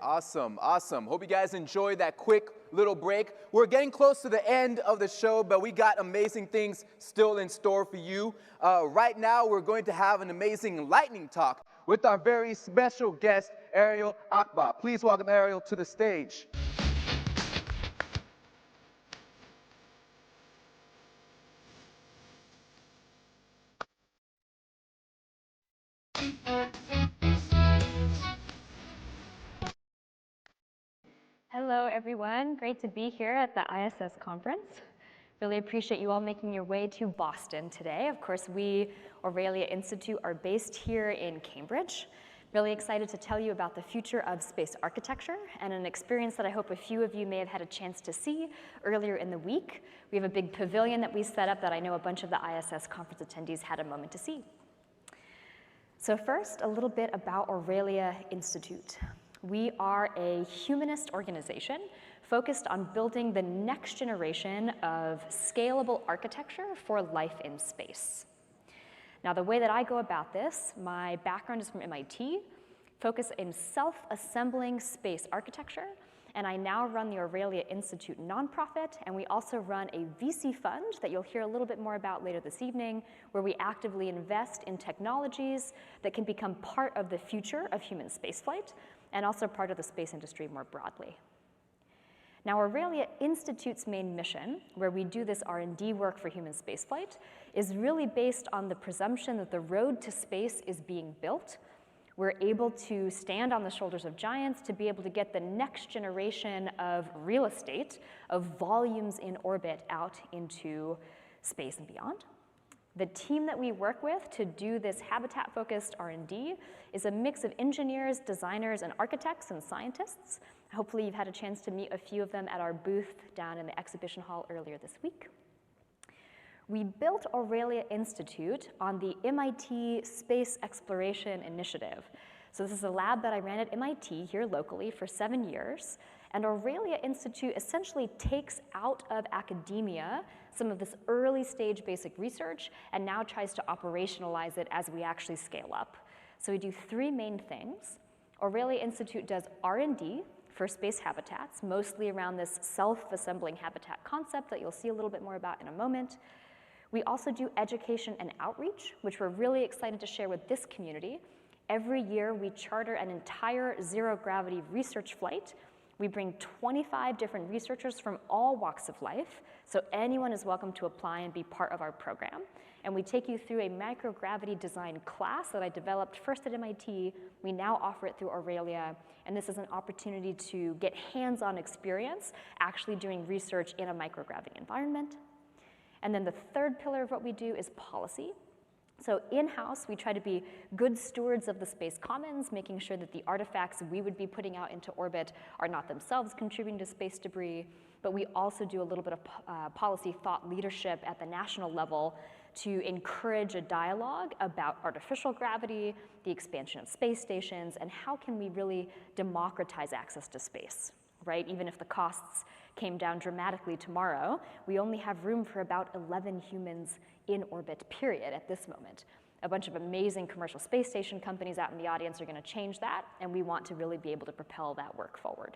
Awesome, awesome. Hope you guys enjoyed that quick little break. We're getting close to the end of the show, but we got amazing things still in store for you. Right now, we're going to have an amazing lightning talk with our very special guest, Ariel Ekblaw. Please welcome Ariel to the stage. Hello, everyone. Great to be here at the ISS conference. Really appreciate you all making your way to Boston today. Of course, we, Aurelia Institute, are based here in Cambridge. Really excited to tell you about the future of space architecture and an experience that I hope a few of you may have had a chance to see earlier in the week. We have a big pavilion that we set up that I know a bunch of the ISS conference attendees had a moment to see. So first, a little bit about Aurelia Institute. We are a humanist organization focused on building the next generation of scalable architecture for life in space. Now, the way that I go about this, my background is from MIT, focus in self-assembling space architecture, and I now run the Aurelia Institute nonprofit, and we also run a VC fund that you'll hear a little bit more about later this evening, where we actively invest in technologies that can become part of the future of human spaceflight, and also part of the space industry more broadly. Now, Aurelia Institute's main mission, where we do this R&D work for human spaceflight, is really based on the presumption that the road to space is being built. We're able to stand on the shoulders of giants to be able to get the next generation of real estate, of volumes in orbit out into space and beyond. The team that we work with to do this habitat-focused R&D is a mix of engineers, designers, and architects and scientists. Hopefully you've had a chance to meet a few of them at our booth down in the exhibition hall earlier this week. We built Aurelia Institute on the MIT Space Exploration Initiative. So this is a lab that I ran at MIT here locally for 7 years. And Aurelia Institute essentially takes out of academia some of this early stage basic research and now tries to operationalize it as we actually scale up. So we do 3 main things. Aurelia Institute does R&D for space habitats, mostly around this self-assembling habitat concept that you'll see a little bit more about in a moment. We also do education and outreach, which we're really excited to share with this community. Every year we charter an entire zero-gravity research flight. We bring 25 different researchers from all walks of life, so anyone is welcome to apply and be part of our program. And we take you through a microgravity design class that I developed first at MIT. We now offer it through Aurelia, and this is an opportunity to get hands-on experience actually doing research in a microgravity environment. And then the third pillar of what we do is policy. So in-house, we try to be good stewards of the space commons, making sure that the artifacts we would be putting out into orbit are not themselves contributing to space debris, but we also do a little bit of policy thought leadership at the national level to encourage a dialogue about artificial gravity, the expansion of space stations, and how can we really democratize access to space, right? Even if the costs came down dramatically tomorrow, we only have room for about 11 humans in orbit, period, at this moment. A bunch of amazing commercial space station companies out in the audience are going to change that, and we want to really be able to propel that work forward.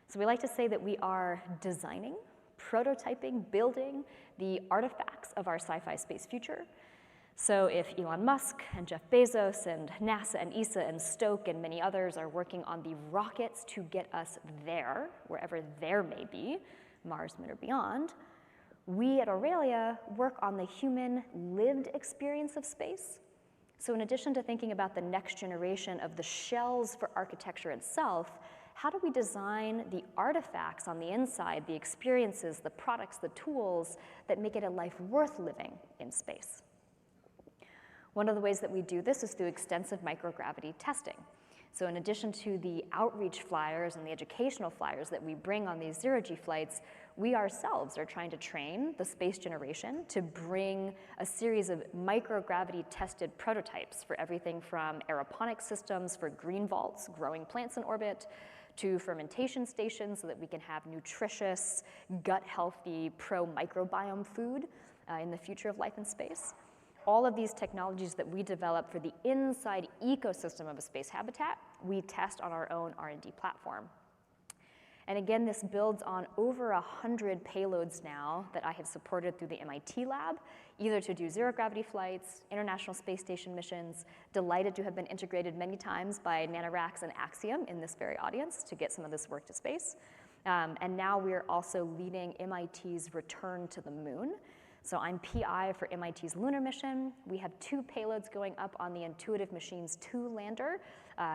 So we like to say that we are designing, prototyping, building the artifacts of our sci-fi space future. So if Elon Musk and Jeff Bezos and NASA and ESA and Stoke and many others are working on the rockets to get us there, wherever there may be, Mars, Moon, or beyond, we at Aurelia work on the human lived experience of space. So in addition to thinking about the next generation of the shells for architecture itself, how do we design the artifacts on the inside, the experiences, the products, the tools that make it a life worth living in space? One of the ways that we do this is through extensive microgravity testing. So in addition to the outreach flyers and the educational flyers that we bring on these zero-G flights, we ourselves are trying to train the space generation to bring a series of microgravity tested prototypes for everything from aeroponic systems for green vaults, growing plants in orbit, to fermentation stations so that we can have nutritious, gut-healthy, pro-microbiome food in the future of life in space. all of these technologies that we develop for the inside ecosystem of a space habitat, we test on our own R&D platform. And again, this builds on over 100 payloads now that I have supported through the MIT lab, either to do zero gravity flights, International Space Station missions, delighted to have been integrated many times by NanoRacks and Axiom in this very audience to get some of this work to space. And now we're also leading MIT's return to the moon. So I'm PI for MIT's lunar mission. We have 2 payloads going up on the Intuitive Machines 2 lander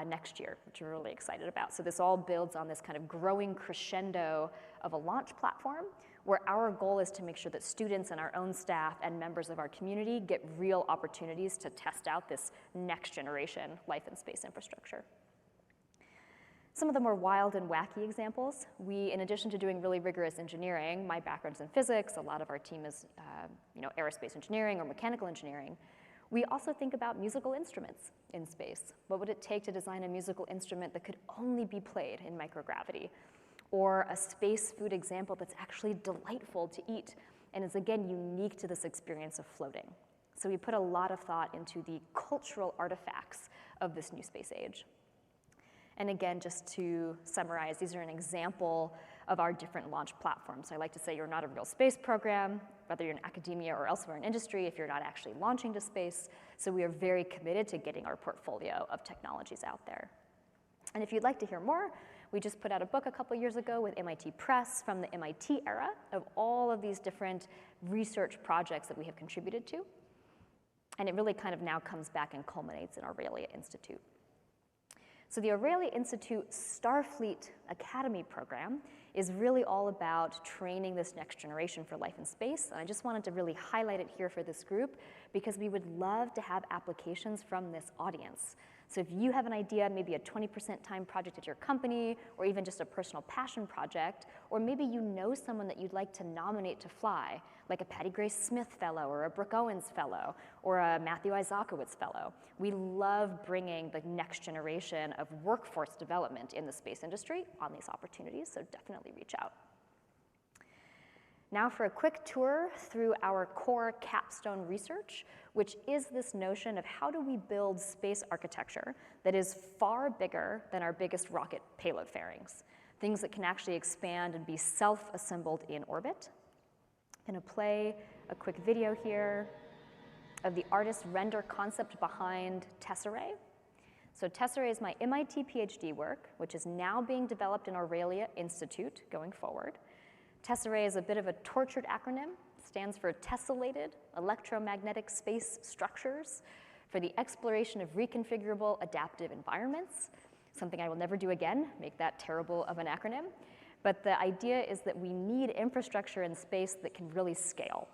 next year, which we're really excited about. So this all builds on this kind of growing crescendo of a launch platform, where our goal is to make sure that students and our own staff and members of our community get real opportunities to test out this next generation life and space infrastructure. Some of the more wild and wacky examples, we, in addition to doing really rigorous engineering, my background's in physics, a lot of our team is aerospace engineering or mechanical engineering, we also think about musical instruments in space. What would it take to design a musical instrument that could only be played in microgravity? Or a space food example that's actually delightful to eat and is, again, unique to this experience of floating. So we put a lot of thought into the cultural artifacts of this new space age. And again, just to summarize, these are an example of our different launch platforms. So I like to say you're not a real space program, whether you're in academia or elsewhere in industry, if you're not actually launching to space. So we are very committed to getting our portfolio of technologies out there. And if you'd like to hear more, we just put out a book a couple years ago with MIT Press from the MIT era of all of these different research projects that we have contributed to. And it really kind of now comes back and culminates in Aurelia Institute. So the Aurelia Institute Starfleet Academy program is really all about training this next generation for life in space. And I just wanted to really highlight it here for this group because we would love to have applications from this audience. So if you have an idea, maybe a 20% time project at your company, or even just a personal passion project, or maybe you know someone that you'd like to nominate to fly, like a Patty Grace Smith Fellow, or a Brooke Owens Fellow, or a Matthew Isakowitz Fellow. We love bringing the next generation of workforce development in the space industry on these opportunities, so definitely reach out. Now for a quick tour through our core capstone research, which is this notion of how do we build space architecture that is far bigger than our biggest rocket payload fairings, things that can actually expand and be self-assembled in orbit. I'm going to play a quick video here of the artist render concept behind Tesserae. So Tesserae is my MIT PhD work, which is now being developed in Aurelia Institute going forward. Tesserae is a bit of a tortured acronym. It stands for Tessellated Electromagnetic Space Structures for the exploration of reconfigurable adaptive environments, something I will never do again, make that terrible of an acronym. But the idea is that we need infrastructure in space that can really scale.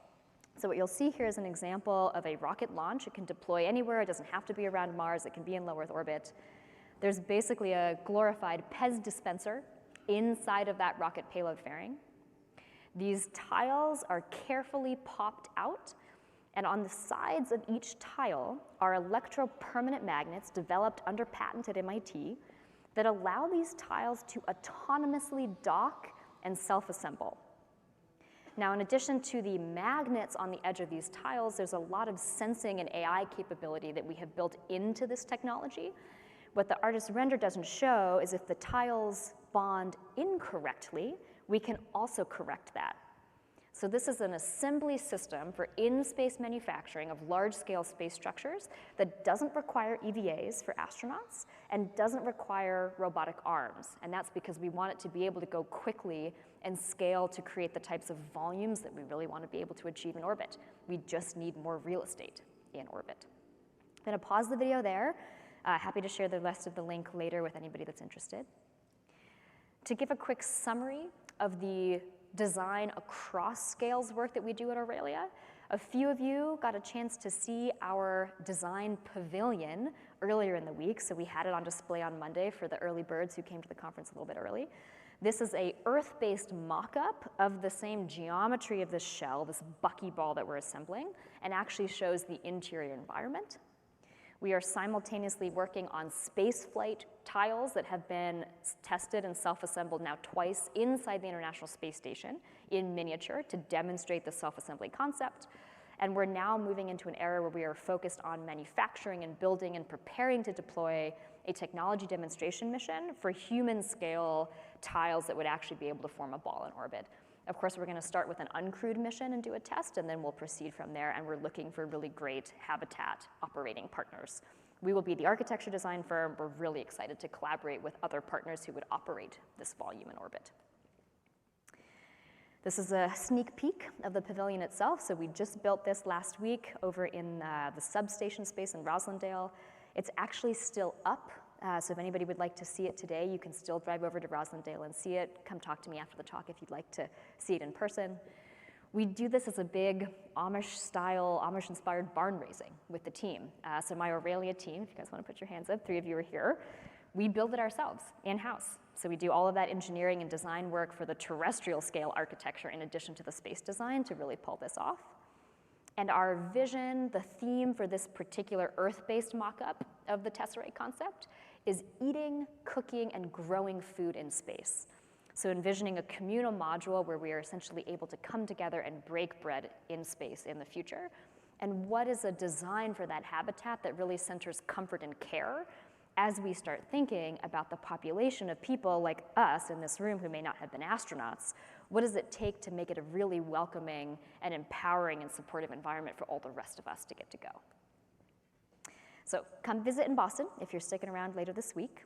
So what you'll see here is an example of a rocket launch. It can deploy anywhere. It doesn't have to be around Mars. It can be in low Earth orbit. There's basically a glorified Pez dispenser inside of that rocket payload fairing. These tiles are carefully popped out, and on the sides of each tile are electropermanent magnets developed under patent at MIT that allow these tiles to autonomously dock and self-assemble. Now, in addition to the magnets on the edge of these tiles, there's a lot of sensing and AI capability that we have built into this technology. What the artist render doesn't show is if the tiles bond incorrectly, we can also correct that. So this is an assembly system for in-space manufacturing of large-scale space structures that doesn't require EVAs for astronauts and doesn't require robotic arms. And that's because we want it to be able to go quickly and scale to create the types of volumes that we really want to be able to achieve in orbit. We just need more real estate in orbit. I'm going to pause the video there. Happy to share the rest of the link later with anybody that's interested. To give a quick summary of the design across scales work that we do at Aurelia, a few of you got a chance to see our design pavilion earlier in the week, so we had it on display on Monday for the early birds who came to the conference a little bit early. This is a Earth-based mock-up of the same geometry of this shell, this buckyball that we're assembling, and actually shows the interior environment. We are simultaneously working on spaceflight tiles that have been tested and self-assembled now twice inside the International Space Station in miniature to demonstrate the self-assembly concept. And we're now moving into an era where we are focused on manufacturing and building and preparing to deploy a technology demonstration mission for human scale tiles that would actually be able to form a ball in orbit. Of course, we're going to start with an uncrewed mission and do a test, and then we'll proceed from there, and we're looking for really great habitat operating partners. We will be the architecture design firm. We're really excited to collaborate with other partners who would operate this volume in orbit. This is a sneak peek of the pavilion itself. So we just built this last week over in the substation space in Roslindale. It's actually still up. So if anybody would like to see it today, you can still drive over to Roslindale and see it. Come talk to me after the talk if you'd like to see it in person. We do this as a big Amish-style, Amish-inspired barn raising with the team. So my Aurelia team, if you guys want to put your hands up, 3 of you are here. We build it ourselves in-house. So we do all of that engineering and design work for the terrestrial scale architecture in addition to the space design to really pull this off. And our vision, the theme for this particular Earth-based mock-up of the tesseract concept is eating, cooking, and growing food in space. So envisioning a communal module where we are essentially able to come together and break bread in space in the future. And what is a design for that habitat that really centers comfort and care as we start thinking about the population of people like us in this room who may not have been astronauts? What does it take to make it a really welcoming and empowering and supportive environment for all the rest of us to get to go? So come visit in Boston if you're sticking around later this week.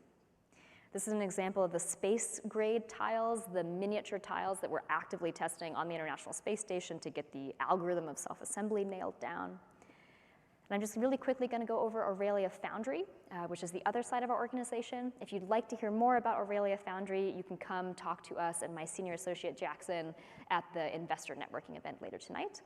This is an example of the space grade tiles, the miniature tiles that we're actively testing on the International Space Station to get the algorithm of self-assembly nailed down. And I'm just really quickly going to go over Aurelia Foundry, which is the other side of our organization. If you'd like to hear more about Aurelia Foundry, you can come talk to us and my senior associate Jackson at the investor networking event later tonight.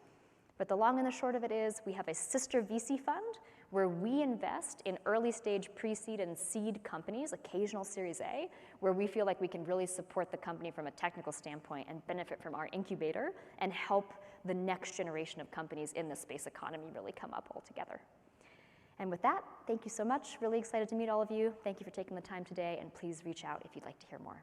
But the long and the short of it is we have a sister VC fund where we invest in early stage pre-seed and seed companies, occasional Series A, where we feel like we can really support the company from a technical standpoint and benefit from our incubator and help the next generation of companies in the space economy really come up all together. And with that, thank you so much. Really excited to meet all of you. Thank you for taking the time today, and please reach out if you'd like to hear more.